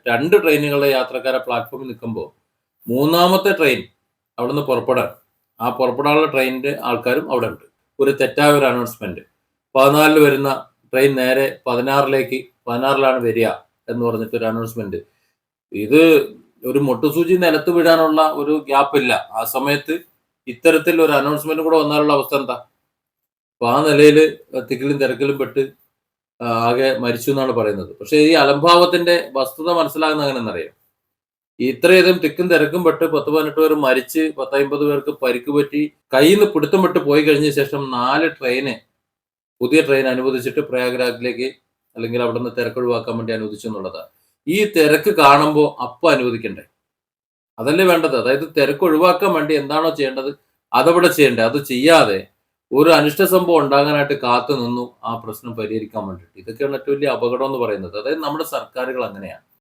2 ട്രെയിനുകളുടെ യാത്രക്കാരെ പ്ലാറ്റ്ഫോമിൽ നിൽക്കുമ്പോൾ മൂന്നാമത്തെ ട്രെയിൻ അവിടുന്ന് പുറപ്പെടാൻ ആ പുറപ്പെടാനുള്ള ട്രെയിനിന്റെ ആൾക്കാരും അവിടെ ഉണ്ട്. ഒരു തെറ്റായ ഒരു അനൗൺസ്മെന്റ്, 14 വരുന്ന ട്രെയിൻ നേരെ 16ലാണ് വരിക എന്ന് പറഞ്ഞിട്ട് ഒരു അനൗൺസ്മെന്റ്. ഇത് ഒരു മുട്ടുസൂചി നിലത്ത് വീഴാനുള്ള ഒരു ഗ്യാപ്പ് ഇല്ല. ആ സമയത്ത് ഇത്തരത്തിൽ ഒരു അനൗൺസ്മെന്റ് കൂടെ വന്നാലുള്ള അവസ്ഥ എന്താ? അപ്പൊ ആ നിലയിൽ തിക്കിലും തിരക്കിലും പെട്ട് ആകെ മരിച്ചു എന്നാണ് പറയുന്നത്. പക്ഷെ ഈ അലംഭാവത്തിന്റെ വസ്തുത മനസ്സിലാകുന്ന എങ്ങനെയെന്നറിയാം. ഇത്രയധികം തിക്കും തിരക്കും പെട്ട് 10-18 പേർ മരിച്ച് 10-50 പേർക്ക് പരിക്ക് പറ്റി കയ്യിൽ നിന്ന് പിടുത്തം വിട്ട് പോയി കഴിഞ്ഞ ശേഷം 4 ട്രെയിന് പുതിയ ട്രെയിൻ അനുവദിച്ചിട്ട് പ്രയാഗ്രാജിലേക്ക് അല്ലെങ്കിൽ അവിടെ നിന്ന് തിരക്ക് ഒഴിവാക്കാൻ വേണ്ടി അനുവദിച്ചു എന്നുള്ളതാണ്. ഈ തിരക്ക് കാണുമ്പോൾ അപ്പം അനുവദിക്കണ്ടേ? അതല്ലേ വേണ്ടത്. അതായത് തിരക്ക് ഒഴിവാക്കാൻ വേണ്ടി എന്താണോ ചെയ്യേണ്ടത് അതവിടെ ചെയ്യണ്ടേ. അത് ചെയ്യാതെ ഒരു അനിഷ്ട സംഭവം ഉണ്ടാകാനായിട്ട് കാത്തു നിന്നു ആ പ്രശ്നം പരിഹരിക്കാൻ വേണ്ടിയിട്ട്. ഇതൊക്കെയാണ് ഏറ്റവും വലിയ അപകടം എന്ന് പറയുന്നത്. അതായത് നമ്മുടെ സർക്കാരുകൾ അങ്ങനെയാണ്.